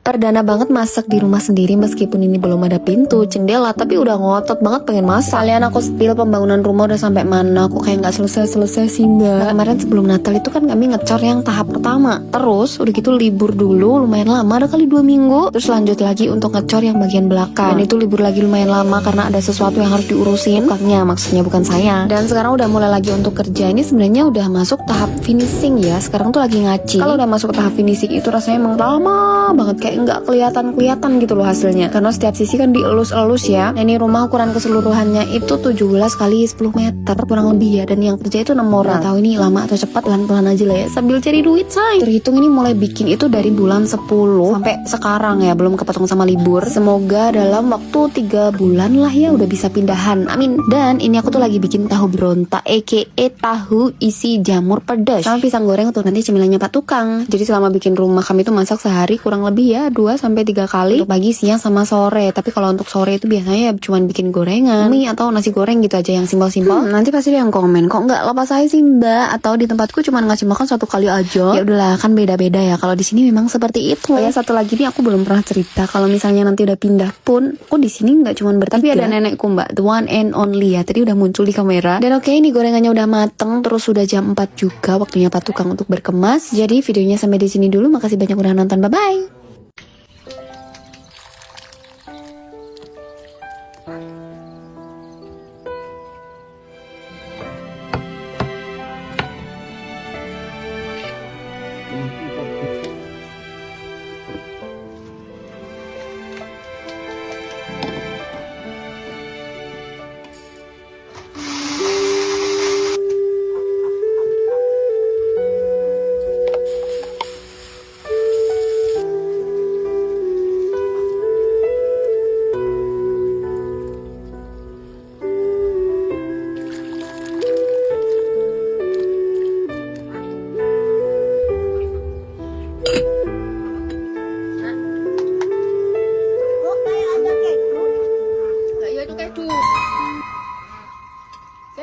Perdana banget masak di rumah sendiri meskipun ini belum ada pintu, jendela, tapi udah ngotot banget pengen masak. Kalian aku spill pembangunan rumah udah sampai mana, aku kayak nggak selesai-selesai sih mbak. Nah, kemarin sebelum Natal itu kan kami ngecor yang tahap pertama. Terus udah gitu libur dulu lumayan lama, ada kali 2 minggu. Terus lanjut lagi untuk ngecor yang bagian belakang. Dan itu libur lagi lumayan lama karena ada sesuatu yang harus diurusin. Tukangnya maksudnya, bukan saya. Dan sekarang udah mulai lagi untuk kerja. Ini sebenarnya udah masuk tahap finishing ya. Sekarang tuh lagi ngaci. Kalau udah masuk tahap finishing itu rasanya emang lama banget, kayak nggak kelihatan gitu loh hasilnya, karena setiap sisi kan dielus-elus ya. Nah, ini rumah ukuran keseluruhannya itu 17 kali 10 meter kurang lebih ya, dan yang kerja itu 6 orang. Tahu ini lama atau cepat, pelan-pelan aja lah ya, sambil cari duit say. Terhitung ini mulai bikin itu dari bulan 10 sampai sekarang ya, belum kepotong sama libur. Semoga dalam waktu 3 bulan lah ya udah bisa pindahan, amin. Dan ini aku tuh lagi bikin tahu berontak aka tahu isi jamur pedas sama pisang goreng untuk nanti cemilannya Pak Tukang. Jadi selama bikin rumah kami tuh masak sehari kurang lebih ya 2-3 kali untuk pagi, siang, sama sore. Tapi kalau untuk sore itu biasanya ya cuman bikin gorengan, mie atau nasi goreng gitu aja yang simpel-simpel. Nanti pasti ada yang komen, kok nggak lepas saya sih mbak, atau di tempatku cuman ngasih makan 1 kali aja. Ya udahlah, kan beda-beda ya. Kalau di sini memang seperti itu. Ya satu lagi nih, aku belum pernah cerita kalau misalnya nanti udah pindah pun, aku di sini nggak cuman bertiga. Tapi ada nenekku mbak, the one and only ya. Tadi udah muncul di kamera. Dan oke, ini gorengannya udah mateng, terus sudah jam 4 juga waktunya Pak Tukang untuk berkemas. Jadi videonya sampai di sini dulu. Makasih banyak udah nonton. Bye bye.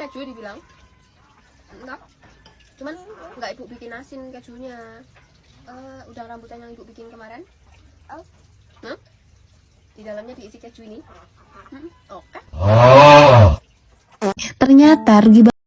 Keju dibilang enggak, cuman nggak ibu bikin asin kejunya. Udang rambutan yang ibu bikin kemarin, di dalamnya diisi keju ini. Oke. Ternyata rugi banget.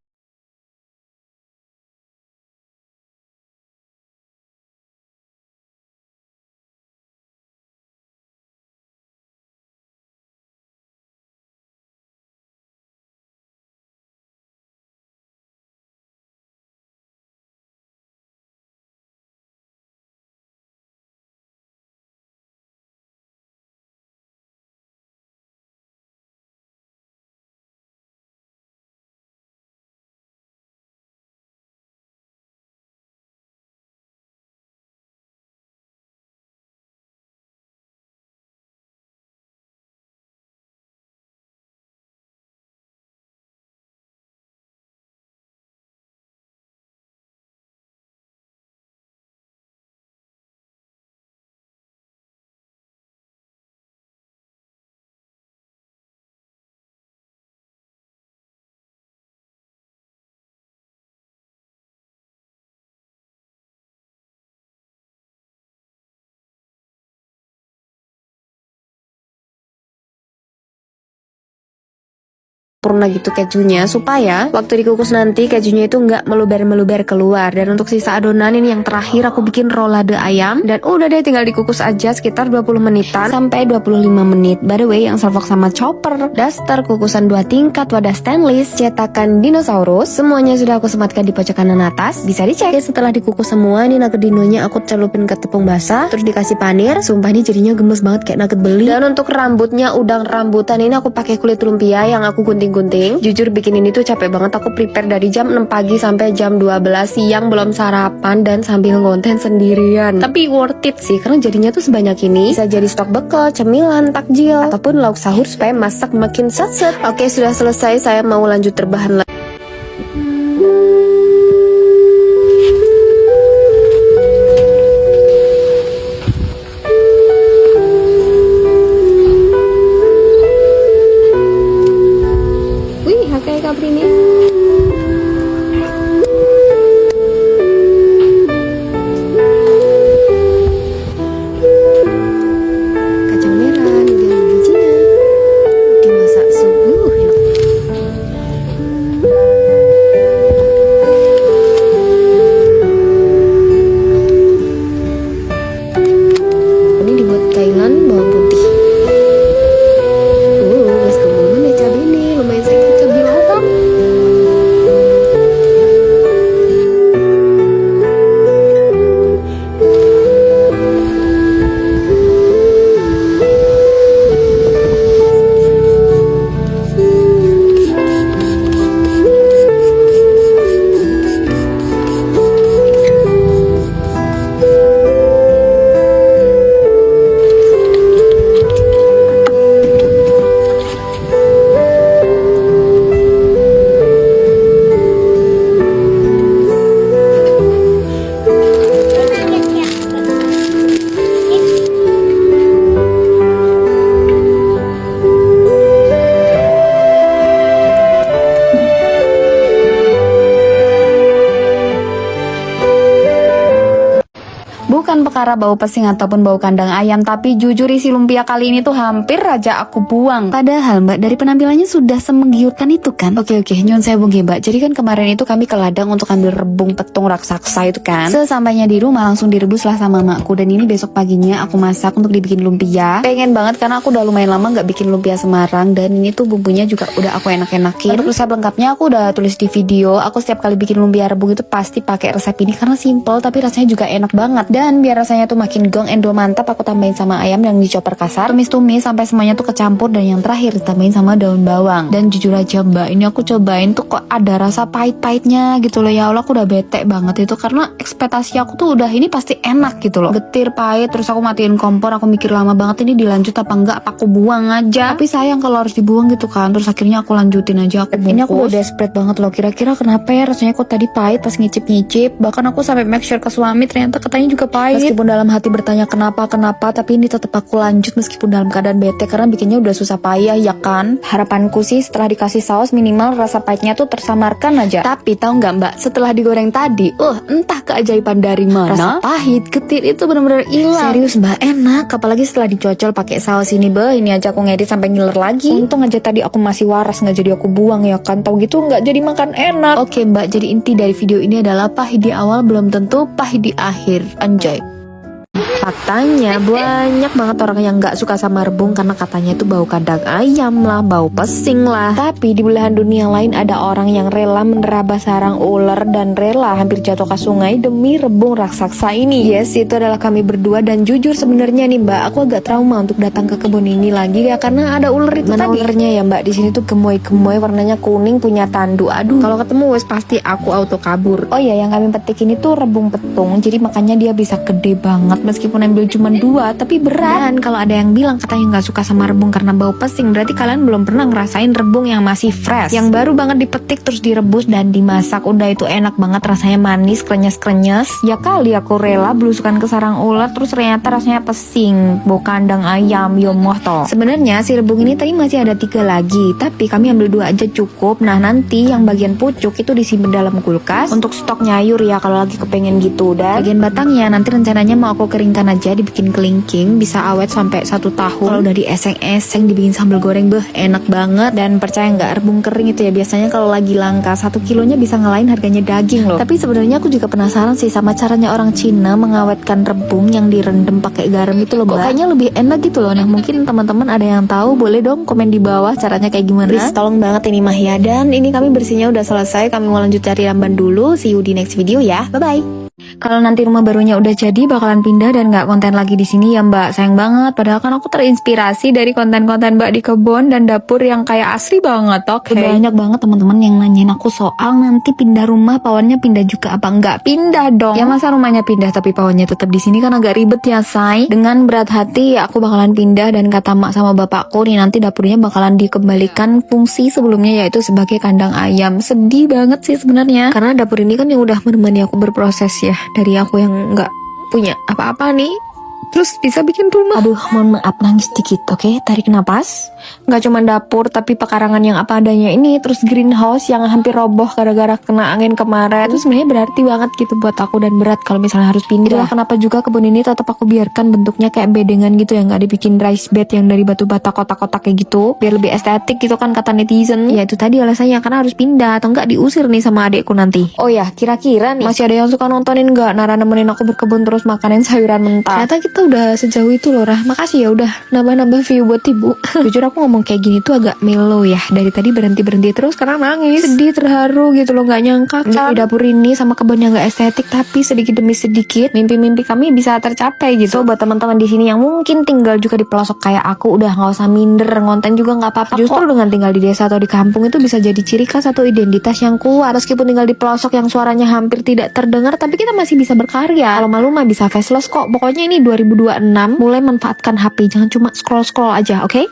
Sempurna gitu kejunya, supaya waktu dikukus nanti kejunya itu nggak meluber-meluber keluar. Dan untuk sisa adonan ini yang terakhir aku bikin rolade ayam, dan udah deh tinggal dikukus aja sekitar 20 menitan sampai 25 menit. By the way, yang servok sama chopper, daster, kukusan 2 tingkat, wadah stainless, cetakan dinosaurus, semuanya sudah aku sematkan di pojok kanan atas, bisa dicek. Setelah dikukus semua, ini nugget dinonya aku celupin ke tepung basah, terus dikasih panir. Sumpah ini jadinya gemes banget kayak nugget beli. Dan untuk rambutnya, udang rambutan ini aku pakai kulit lumpia yang aku gunting. Jujur bikin ini tuh capek banget. Aku prepare dari jam 6 pagi sampai jam 12 siang belum sarapan dan sambil ngonten sendirian. Tapi worth it sih, karena jadinya tuh sebanyak ini bisa jadi stok bekal, cemilan, takjil, ataupun lauk sahur supaya masak makin set. Oke, sudah selesai, saya mau lanjut terbahan lagi. bukan perkara bau pesing ataupun bau kandang ayam, tapi jujur isi lumpia kali ini tuh hampir aja aku buang. Padahal mbak dari penampilannya sudah semenggiurkan itu kan. Oke, nyun sewu nggih mbak. Jadi kan kemarin itu kami ke ladang untuk ambil rebung petung raksasa itu kan. Sesampainya di rumah langsung direbus lah sama makku, dan ini besok paginya aku masak untuk dibikin lumpia. Pengen banget karena aku udah lumayan lama nggak bikin lumpia Semarang, dan ini tuh bumbunya juga udah aku enak-enakin. Untuk resep lengkapnya aku udah tulis di video. Aku setiap kali bikin lumpia rebung itu pasti pakai resep ini karena simple tapi rasanya juga enak banget. Dan biar rasanya tuh makin gong endol mantap, aku tambahin sama ayam yang dicoper kasar, tumis-tumis sampai semuanya tuh kecampur, dan yang terakhir ditambahin sama daun bawang. Dan jujur aja mbak, ini aku cobain tuh kok ada rasa pahit-pahitnya gitu loh. Ya Allah, aku udah bete banget itu karena ekspektasi aku tuh udah ini pasti enak gitu loh. Getir, pahit, terus aku matiin kompor, aku mikir lama banget ini dilanjut apa enggak, apa aku buang aja. Tapi sayang kalau harus dibuang gitu kan. Terus akhirnya aku lanjutin aja, aku bungkus. Ini aku udah desperate banget loh, kira-kira kenapa ya rasanya kok tadi pahit pas ngicip-ngicip. Bahkan aku sampai make sure ke suami, ternyata katanya juga pahit. Meskipun dalam hati bertanya kenapa, tapi ini tetap aku lanjut meskipun dalam keadaan bete karena bikinnya udah susah payah ya kan. Harapanku sih setelah dikasih saus minimal rasa pahitnya tuh tersamarkan aja. Tapi tahu nggak mbak, setelah digoreng tadi, entah keajaiban dari mana, rasa pahit, getir itu bener-bener hilang. Serius mbak, enak. Apalagi setelah dicocol pakai saus ini, ini aja aku ngedit sampai ngiler lagi. Untung aja tadi aku masih waras, nggak jadi aku buang ya kan. Tahu gitu nggak jadi makan enak. Oke mbak, jadi inti dari video ini adalah pahit di awal belum tentu pahit di akhir. Anjay. Faktanya banyak banget orang yang gak suka sama rebung karena katanya itu bau kandang ayam lah, bau pesing lah. Tapi di belahan dunia lain ada orang yang rela menerabas sarang ular dan rela hampir jatuh ke sungai demi rebung raksasa ini. Yes, itu adalah kami berdua, dan jujur sebenarnya nih mbak, aku agak trauma untuk datang ke kebun ini lagi ya karena ada ular itu. Mana tadi ularnya ya mbak? Di sini tuh gemoy-gemoy, warnanya kuning, punya tanduk. Aduh, kalau ketemu wes pasti aku auto kabur. Oh iya, yang kami petik ini tuh rebung petung, jadi makanya dia bisa gede banget meskipun ambil cuma 2 tapi berat. Dan kalau ada yang bilang katanya nggak suka sama rebung karena bau pesing, berarti kalian belum pernah ngerasain rebung yang masih fresh, yang baru banget dipetik terus direbus dan dimasak. Udah itu enak banget, rasanya manis, krenyes-krenyes. Ya kali aku rela belusukan ke sarang ular terus ternyata rasanya pesing, bau kandang ayam, yomoh toh. Sebenarnya si rebung ini tadi masih ada 3 lagi, tapi kami ambil 2 aja cukup. Nah nanti yang bagian pucuk itu disimpan dalam kulkas untuk stok nyayur ya kalau lagi kepengen gitu. Dan bagian batangnya nanti rencananya mau aku keringkan aja, dibikin kelingking, bisa awet sampai 1 tahun. Kalau udah dieseng-eseng dibikin sambal goreng, enak banget. Dan percaya nggak, rebung kering itu ya biasanya kalau lagi langka 1 kilonya bisa ngalahin harganya daging loh. Tapi sebenarnya aku juga penasaran sih sama caranya orang Cina mengawetkan rebung yang direndam pakai garam itu loh. Kok kayaknya lebih enak gitu loh. Nah mungkin teman-teman ada yang tahu, boleh dong komen di bawah caranya kayak gimana. Please tolong banget ini mah ya. Dan ini kami bersihnya udah selesai, kami mau lanjut cari ramban dulu. See you di next video ya, bye bye. Kalau nanti rumah barunya udah jadi bakalan pindah dan nggak konten lagi di sini ya mbak, sayang banget. Padahal kan aku terinspirasi dari konten-konten mbak di kebun dan dapur yang kayak asli banget. Oke. Banyak banget teman-teman yang nanyain aku soal nanti pindah rumah, pawonnya pindah juga apa enggak? Pindah dong. Ya masa rumahnya pindah tapi pawonnya tetap di sini, kan agak ribet ya say. Dengan berat hati aku bakalan pindah, dan kata mak sama bapakku nih nanti dapurnya bakalan dikembalikan fungsi sebelumnya, yaitu sebagai kandang ayam. Sedih banget sih sebenarnya karena dapur ini kan yang udah menemani aku berproses ya, dari aku yang nggak punya apa-apa nih terus bisa bikin rumah. Aduh, mohon maaf nangis dikit, oke? Tarik napas. Nggak cuma dapur, tapi pekarangan yang apa adanya ini, terus greenhouse yang hampir roboh gara-gara kena angin kemarin. Itu sebenarnya berarti banget gitu buat aku, dan berat kalau misalnya harus pindah. Itulah kenapa juga kebun ini tetap aku biarkan bentuknya kayak bedengan gitu ya, nggak dibikin raised bed yang dari batu bata kotak-kotak kayak gitu, biar lebih estetik gitu kan kata netizen. Ya itu tadi alasannya, karena harus pindah atau nggak diusir nih sama adekku nanti. Oh ya, kira-kira nih masih ada yang suka nontonin nggak Nara nemenin aku berkebun terus makanin sayuran mentah? Ternyata kita udah sejauh itu loh Rah. Makasih ya udah nambah-nambah view buat ibu. Jujur aku ngomong kayak gini tuh agak mellow ya. Dari tadi berhenti terus karena nangis, sedih, terharu gitu loh. Gak nyangka kan di dapur ini sama kebun yang gak estetik, tapi sedikit demi sedikit mimpi-mimpi kami bisa tercapai gitu. So, buat teman-teman di sini yang mungkin tinggal juga di pelosok kayak aku, udah gak usah minder, ngonten juga gak apa-apa. Justru dengan tinggal di desa atau di kampung itu bisa jadi ciri khas atau identitas yang kuat. Meskipun tinggal di pelosok yang suaranya hampir tidak terdengar, tapi kita masih bisa berkarya. Kalau malu mah bisa faceless kok. Pokoknya ini 2026, mulai manfaatkan HP, jangan cuma scroll-scroll aja, oke?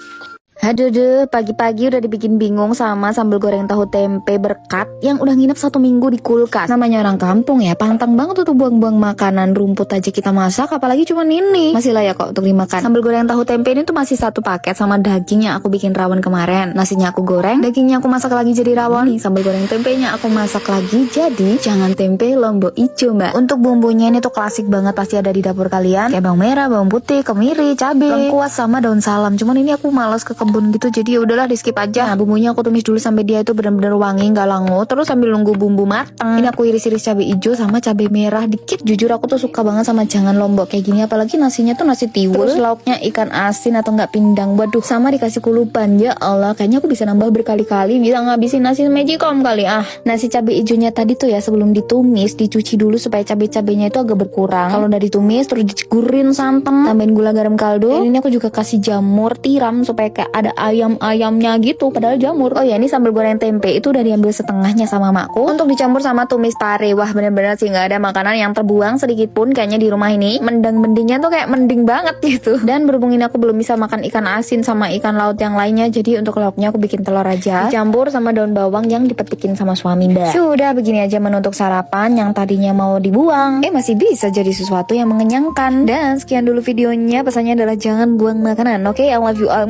Aduh deh, pagi-pagi udah dibikin bingung sama sambal goreng tahu tempe berkat yang udah nginep 1 minggu di kulkas. Namanya orang kampung ya, pantang banget tuh buang-buang makanan. Rumput aja kita masak, apalagi cuma ini. Masih layak kok untuk dimakan. Sambal goreng tahu tempe ini tuh masih 1 paket sama daging yang aku bikin rawon kemarin. Nasinya aku goreng, dagingnya aku masak lagi jadi rawon. Nih, sambal goreng tempenya aku masak lagi jadi jangan tempe lombok ijo, mbak. Untuk bumbunya ini tuh klasik banget, pasti ada di dapur kalian. Kayak bawang merah, bawang putih, kemiri, cabai, lengkuas sama daun salam. Cuman ini aku malas ke kebun gitu, jadi udahlah di skip aja. Nah, bumbunya aku tumis dulu sampai dia itu benar-benar wangi, nggak langu. Terus sambil nunggu bumbu matang, ini aku iris-iris cabai hijau sama cabai merah dikit. Jujur aku tuh suka banget sama jangan lombok kayak gini, apalagi nasinya tuh nasi tiwul. Terus lauknya ikan asin atau nggak pindang. Waduh, sama dikasih kulupan. Ya Allah, kayaknya aku bisa nambah berkali-kali, bisa ngabisin nasi magicom kali. Nasi cabai hijaunya tadi tuh ya sebelum ditumis dicuci dulu supaya cabai-cabainya itu agak berkurang. Kalau udah ditumis terus dicegurin santan, tambahin gula garam kaldu. Dan ini aku juga kasih jamur tiram supaya kayak ada ayam-ayamnya gitu, padahal jamur. Oh ya, ini sambal goreng tempe itu udah diambil setengahnya sama makku untuk dicampur sama tumis pare. Wah, bener-bener sih nggak ada makanan yang terbuang sedikit pun kayaknya di rumah ini. Mending-mendingnya tuh kayak mending banget gitu. Dan berhubung ini aku belum bisa makan ikan asin sama ikan laut yang lainnya, jadi untuk lauknya aku bikin telur aja dicampur sama daun bawang yang dipetikin sama suami, mbak. Sudah, begini aja menu untuk sarapan yang tadinya mau dibuang masih bisa jadi sesuatu yang mengenyangkan. Dan sekian dulu videonya, pesannya adalah jangan buang makanan. Oke, I love you all.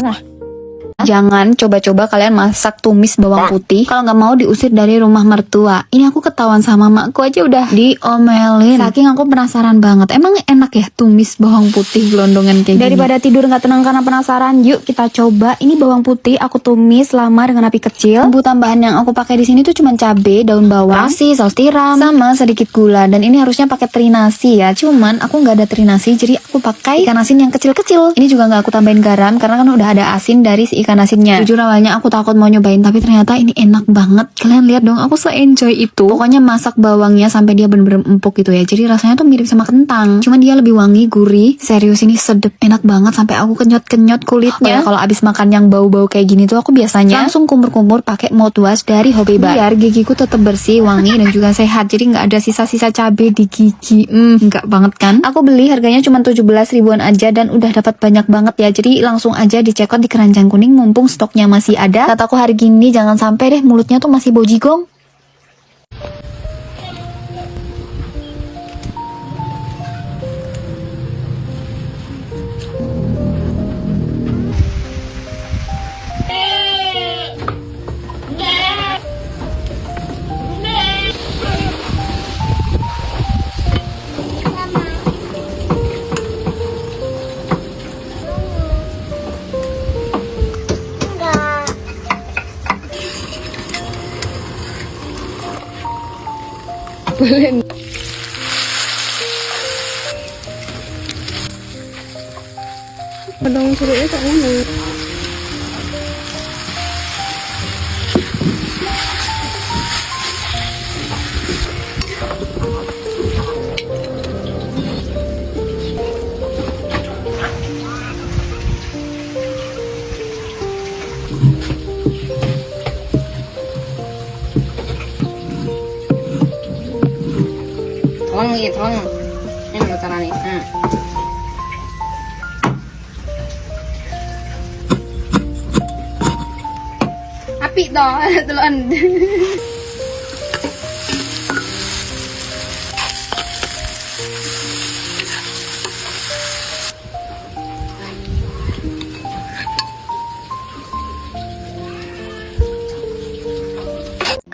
Jangan coba-coba kalian masak tumis bawang putih kalau nggak mau diusir dari rumah mertua. Ini aku ketahuan sama makku aja udah diomelin. Saking aku penasaran banget. Emang enak ya tumis bawang putih gelondongan kayak gini? Daripada tidur nggak tenang karena penasaran, yuk kita coba. Ini bawang putih aku tumis lama dengan api kecil. Bumbu tambahan yang aku pakai di sini tuh cuma cabai, daun bawang, nasi, saus tiram, sama sedikit gula. Dan ini harusnya pakai teri nasi ya. Cuman aku nggak ada teri nasi, jadi aku pakai ikan asin yang kecil-kecil. Ini juga nggak aku tambahin garam karena kan udah ada asin dari si ikan asinnya. Jujur awalnya aku takut mau nyobain, tapi ternyata ini enak banget. Kalian lihat dong, aku se-enjoy itu. Pokoknya masak bawangnya sampai dia bener-bener empuk gitu ya. Jadi rasanya tuh mirip sama kentang, cuman dia lebih wangi, gurih. Serius, ini sedep, enak banget sampai aku kenyot-kenyot kulitnya. Kalau abis makan yang bau-bau kayak gini tuh aku biasanya langsung kumur-kumur pakai mouthwash dari Hobeba biar gigiku tetap bersih, wangi dan juga sehat. Jadi nggak ada sisa-sisa cabai di gigi. Enggak banget kan? Aku beli harganya cuma 17 ribuan aja dan udah dapat banyak banget ya. Jadi langsung aja dicek out di Keranjang Kuning mumpung stoknya masih ada. Kataku hari gini jangan sampai deh mulutnya tuh masih bau jigong. Boleh. Bedong suruhnya tak ngomong. Tolong gitu, tolong. Ini lo cara nih. Api toh, teluan.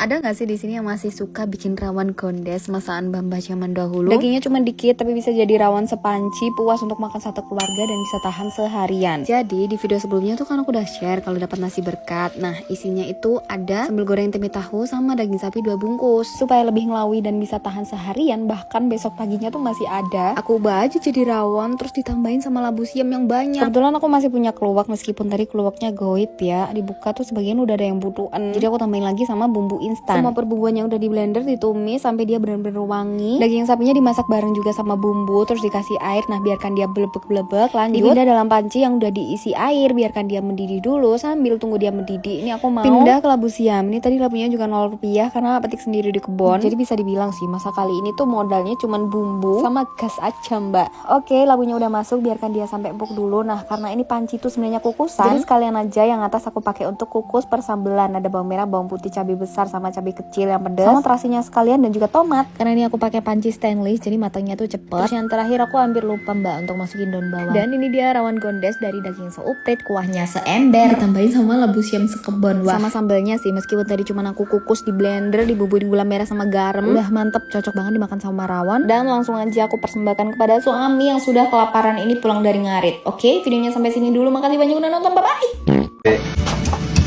Ada nggak sih di sini yang masih suka bikin rawon kondes masakan Mbah zaman dahulu? Dagingnya cuma dikit tapi bisa jadi rawon sepanci, puas untuk makan satu keluarga dan bisa tahan seharian. Jadi di video sebelumnya tuh kan aku udah share kalau dapat nasi berkat. Nah, isinya itu ada sambal goreng tempe tahu sama daging sapi 2 bungkus supaya lebih ngelawi dan bisa tahan seharian, bahkan besok paginya tuh masih ada. Aku ubah aja jadi rawon terus ditambahin sama labu siam yang banyak. Kebetulan aku masih punya keluak meskipun tadi keluaknya goib ya. Dibuka tuh sebagian udah ada yang butuhan. Jadi aku tambahin lagi sama bumbuin instan. Semua perbumbuan yang udah di blender ditumis sampai dia benar-benar wangi. Daging sapinya dimasak bareng juga sama bumbu, terus dikasih air. Nah, biarkan dia blebek-blebek. Lanjut dipindah dalam panci yang udah diisi air, biarkan dia mendidih dulu. Sambil tunggu dia mendidih, ini aku mau pindah ke labu siam. Ini tadi labunya juga 0 rupiah karena petik sendiri di kebun. Jadi bisa dibilang sih masa kali ini tuh modalnya cuman bumbu sama gas aja, Mbak. Oke, labunya udah masuk, biarkan dia sampai empuk dulu. Nah, karena ini panci tuh sebenarnya kukusan, jadi sekalian aja yang atas aku pakai untuk kukus persambelan. Ada bawang merah, bawang putih, cabai besar sama cabai kecil yang pedas, sama terasinya sekalian dan juga tomat. Karena ini aku pakai panci stainless, jadi matangnya tuh cepet. Terus yang terakhir aku hampir lupa, Mbak, untuk masukin daun bawang. Dan ini dia rawan gondes dari daging seuprit, kuahnya seember, ditambahin sama labu siam sekebon. Wah, sama sambalnya sih, meskipun tadi cuma aku kukus di blender, dibubuhin gula merah sama garam, udah mantep, cocok banget dimakan sama rawon. Dan langsung aja aku persembahkan kepada suami yang sudah kelaparan ini pulang dari ngarit. Oke, videonya sampai sini dulu. Makasih banyak udah nonton, bye-bye.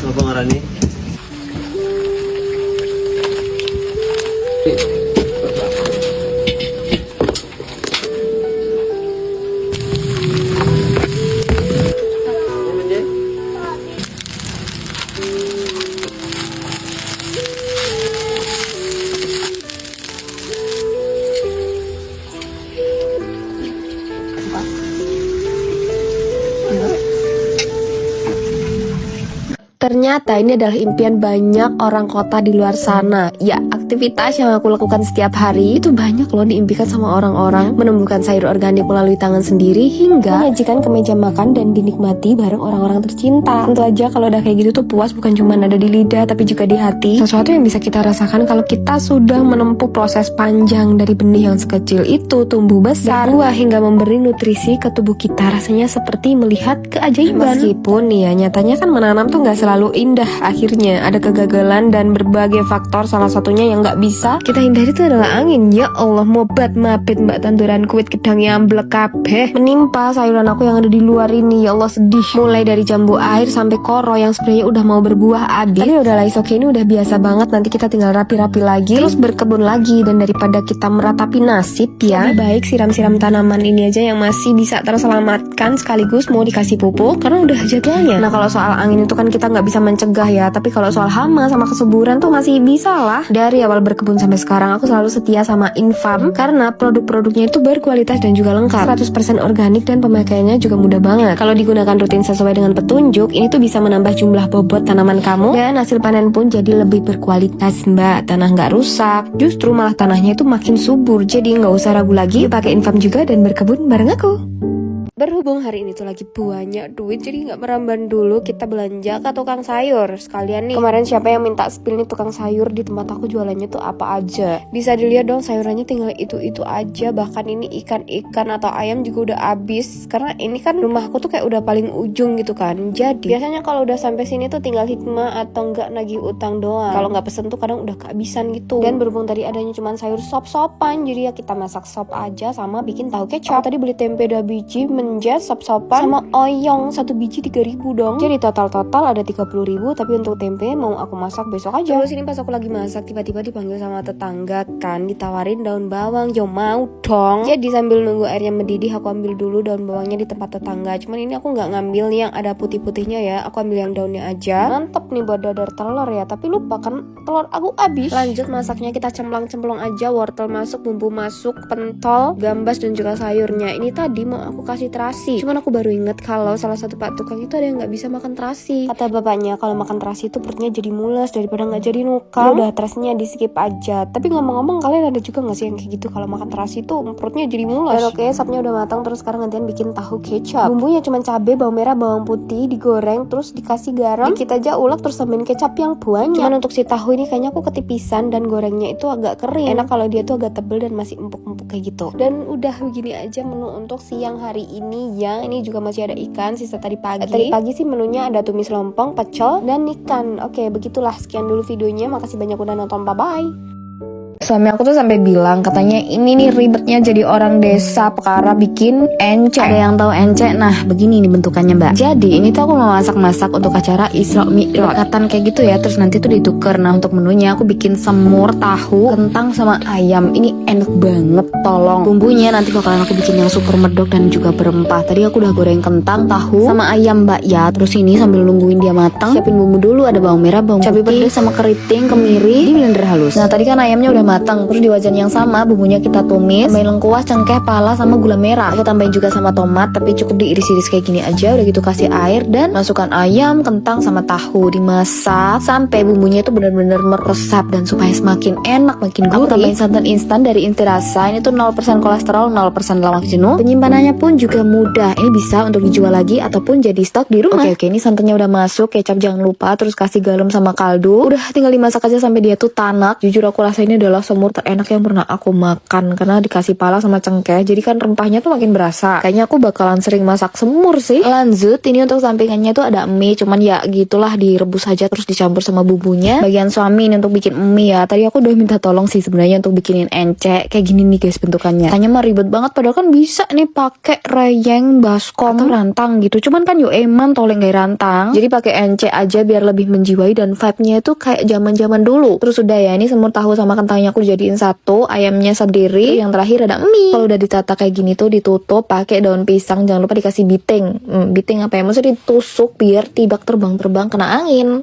Apa ngarani? Ternyata ini adalah impian banyak orang kota di luar sana. Ya, aktivitas yang aku lakukan setiap hari itu banyak loh diimpikan sama orang-orang. Menumbuhkan sayur organik melalui tangan sendiri hingga menyajikan ke meja makan dan dinikmati bareng orang-orang tercinta. Tentu aja kalau udah kayak gitu tuh puas bukan cuma ada di lidah tapi juga di hati. Sesuatu yang bisa kita rasakan kalau kita sudah menempuh proses panjang dari benih yang sekecil itu tumbuh besar, berbuah hingga memberi nutrisi ke tubuh kita. Rasanya seperti melihat keajaiban. Meskipun ya nyatanya kan menanam tuh nggak selalu indah, akhirnya ada kegagalan dan berbagai faktor. Salah satunya yang nggak bisa kita hindari itu adalah angin. Ya Allah, mobat mabit mbak tanduran kuit gedang amblek kabeh menimpa sayuran aku yang ada di luar ini. Ya Allah, sedih. Mulai dari jambu air sampai koro yang sebenarnya udah mau berbuah habis. Tapi udahlah, oke, ini udah biasa banget. Nanti kita tinggal rapi-rapi lagi, terus berkebun lagi. Dan daripada kita meratapi nasib ya, lebih baik siram-siram tanaman ini aja yang masih bisa terselamatkan sekaligus mau dikasih pupuk karena udah jadwalnya. Nah, kalau soal angin itu kan kita nggak bisa mencegah ya, tapi kalau soal hama sama kesuburan tuh masih bisa lah. Dari awal berkebun sampai sekarang aku selalu setia sama Infam karena produk-produknya itu berkualitas dan juga lengkap, 100% organik dan pemakaiannya juga mudah banget. Kalau digunakan rutin sesuai dengan petunjuk, ini tuh bisa menambah jumlah bobot tanaman kamu dan hasil panen pun jadi lebih berkualitas, mbak. Tanah nggak rusak, justru malah tanahnya itu makin subur. Jadi nggak usah ragu lagi, pakai Infam juga dan berkebun bareng aku. Berhubung hari ini tuh lagi banyak duit, jadi nggak meramban dulu, kita belanja ke tukang sayur sekalian nih. Kemarin siapa yang minta spill nih tukang sayur di tempat aku jualannya tuh apa aja. Bisa dilihat dong, sayurannya tinggal itu aja. Bahkan ini ikan atau ayam juga udah habis. Karena ini kan rumahku tuh kayak udah paling ujung gitu kan. Jadi biasanya kalau udah sampai sini tuh tinggal hikmah atau nggak nagih utang doang. Kalau nggak pesen tuh kadang udah kehabisan gitu. Dan berhubung tadi adanya cuma sayur sop-sopan, jadi ya kita masak sop aja sama bikin tahu kecap. Tadi beli tempe 2 biji, sop-sopan sama oyong 1 biji 3.000 dong. Jadi total ada 30.000. Tapi untuk tempe mau aku masak besok aja. Terus ini pas aku lagi masak tiba-tiba dipanggil sama tetangga kan, ditawarin daun bawang. Jo mau dong. Jadi sambil nunggu airnya mendidih aku ambil dulu daun bawangnya di tempat tetangga. Cuman ini aku nggak ngambil yang ada putih-putihnya ya, aku ambil yang daunnya aja. Mantep nih buat dadar telur ya, tapi lupa kan telur aku habis. Lanjut masaknya, kita cemplang-cemplong aja. Wortel masuk, bumbu masuk, pentol, gambas dan juga sayurnya. Ini tadi mau aku kasih terasi, cuman aku baru inget kalau salah satu pak tukang itu ada yang nggak bisa makan terasi. Kata bapaknya kalau makan terasi itu perutnya jadi mules daripada nggak jadi nuka. Udah terasinya di skip aja. Tapi ngomong-ngomong, kalian ada juga nggak sih yang kayak gitu, kalau makan terasi itu perutnya jadi mules? Dan oke, sopnya udah matang. Terus sekarang gantian bikin tahu kecap. Bumbunya cuma cabai, bawang merah, bawang putih digoreng, terus dikasih garam dikit aja, ulek, terus tambahin kecap yang banyak. Cuman untuk si tahu ini kayaknya aku ketipisan dan gorengnya itu agak kering. Enak kalau dia tuh agak tebel dan masih empuk-empuk kayak gitu. Dan udah begini aja menu untuk siang hari ini ya. Ini juga masih ada ikan sisa tadi pagi. Tadi pagi sih menunya ada tumis lompong, pecel, dan ikan. Oke, begitulah, sekian dulu videonya. Makasih banyak udah nonton, bye bye. Suami aku tuh sampai bilang, katanya ini nih ribetnya jadi orang desa perkara bikin encek. Ada yang tahu encek? Nah begini nih bentukannya mbak. Jadi ini tuh aku mau masak-masak untuk acara Isra Mi'raj katan kayak gitu ya. Terus nanti tuh dituker. Nah untuk menunya aku bikin semur tahu, kentang sama ayam. Ini enak banget, tolong. Bumbunya nanti bakalan aku bikin yang super medok dan juga berempah. Tadi aku udah goreng kentang, tahu sama ayam mbak ya. Terus ini sambil nungguin dia matang, siapin bumbu dulu. Ada bawang merah, bawang cabai pedas sama keriting, kemiri, di blender halus. Nah tadi kan ayamnya udah matang. Terus di wajan yang sama bumbunya kita tumis, tambahin lengkuas, cengkeh, pala sama gula merah. Aku tambahin juga sama tomat, tapi cukup diiris-iris kayak gini aja. Udah gitu kasih air dan masukkan ayam, kentang sama tahu, dimasak sampai bumbunya itu benar-benar meresap dan supaya semakin enak, makin gurih. Aku tambahin santan instan dari Intirasa. Ini tuh 0% kolesterol, 0% lemak jenuh. Penyimpanannya pun juga mudah. Ini bisa untuk dijual lagi ataupun jadi stok di rumah. Oke, ini santannya udah masuk, kecap jangan lupa, terus kasih garam sama kaldu. Udah tinggal dimasak aja sampai dia tuh tanak. Jujur aku rasa ini adalah semur terenak yang pernah aku makan karena dikasih pala sama cengkeh. Jadi kan rempahnya tuh makin berasa. Kayaknya aku bakalan sering masak semur sih. Lanjut, ini untuk sampingannya tuh ada mie, cuman ya gitulah direbus aja terus dicampur sama bumbunya. Bagian suami ini untuk bikin mie ya. Tadi aku udah minta tolong sih sebenarnya untuk bikinin encek kayak gini nih guys bentukannya. Katanya mah ribet banget padahal kan bisa nih pakai reyeng, baskom atau rantang gitu. Cuman kan yo eman toleng gak rantang. Jadi pakai encek aja biar lebih menjiwai dan vibe-nya itu kayak zaman-zaman dulu. Terus udah ya, ini semur tahu sama kentangnya aku jadiin satu, ayamnya sendiri, yang terakhir ada mie. Kalau udah ditata kayak gini tuh ditutup pakai daun pisang, jangan lupa dikasih biting. Biting apa ya? Maksudnya ditusuk biar tidak terbang-terbang kena angin.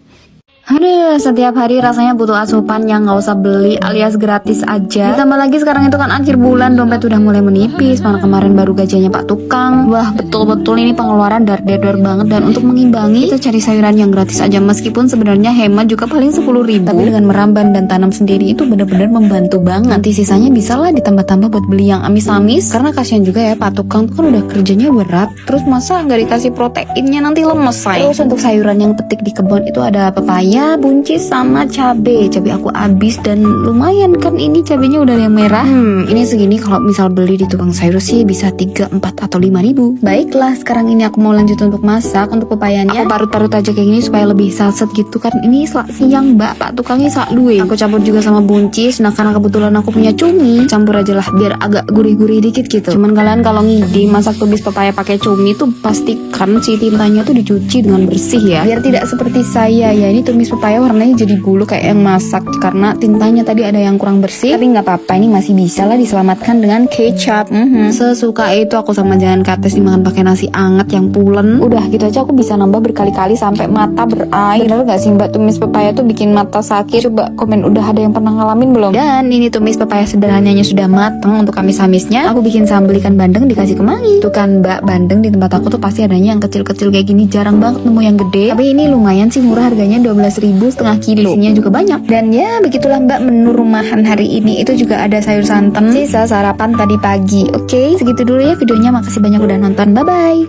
Aduh, setiap hari rasanya butuh asupan yang nggak usah beli alias gratis aja. Ditambah lagi sekarang itu kan akhir bulan, dompet udah mulai menipis. Mana kemarin baru gajinya Pak Tukang. Wah, betul-betul ini pengeluaran dar-dar banget. Dan untuk mengimbangi, kita cari sayuran yang gratis aja. Meskipun sebenarnya hemat juga paling 10.000. Tapi dengan meramban dan tanam sendiri itu benar-benar membantu banget. Nanti sisanya bisa lah ditambah-tambah buat beli yang amis-amis. Karena kasihan juga ya Pak Tukang tuh kan udah kerjanya berat. Terus masa nggak dikasih proteinnya nanti lemes say. Terus untuk sayuran yang petik di kebun itu ada pepaya, buncis sama cabe aku habis dan lumayan kan ini cabenya udah yang merah. Ini segini kalau misal beli di tukang sayur sih bisa 3, 4 atau 5.000. Baiklah, sekarang ini aku mau lanjut untuk masak. Untuk pepayanya aku parut-parut aja kayak gini supaya lebih salset gitu kan. Ini selak siang mbak, Pak Tukangnya sak duwe. Aku campur juga sama buncis. Nah karena kebetulan aku punya cumi, campur aja lah biar agak gurih-gurih dikit gitu. Cuman kalian kalau ngide masak tumis pepaya pakai cumi tuh pastikan si tintanya tuh dicuci dengan bersih ya, biar tidak seperti saya ya. Ini tumis pepaya warnanya jadi bulu kayak yang masak karena tintanya tadi ada yang kurang bersih. Tapi nggak apa-apa, ini masih bisa lah diselamatkan dengan kecap. Sesuka itu aku sama jangan kates dimakan pakai nasi anget yang pulen. Udah gitu aja aku bisa nambah berkali-kali sampai mata berair. Bener gak sih mbak, tumis pepaya tuh bikin mata sakit? Coba komen udah ada yang pernah ngalamin belum? Dan ini tumis pepaya sederhananya sudah mateng. Untuk amis-amisnya aku bikin sambal ikan bandeng dikasih kemangi. Tuh kan mbak, bandeng di tempat aku tuh pasti adanya yang kecil-kecil kayak gini, jarang banget nemu yang gede. Tapi ini lumayan sih murah, harganya 12.000 setengah kilo. Isinya juga banyak. Dan ya begitulah mbak menu rumahan hari ini. Itu juga ada sayur santan, sisa sarapan tadi pagi. Oke, segitu dulu ya videonya. Makasih banyak udah nonton. Bye bye.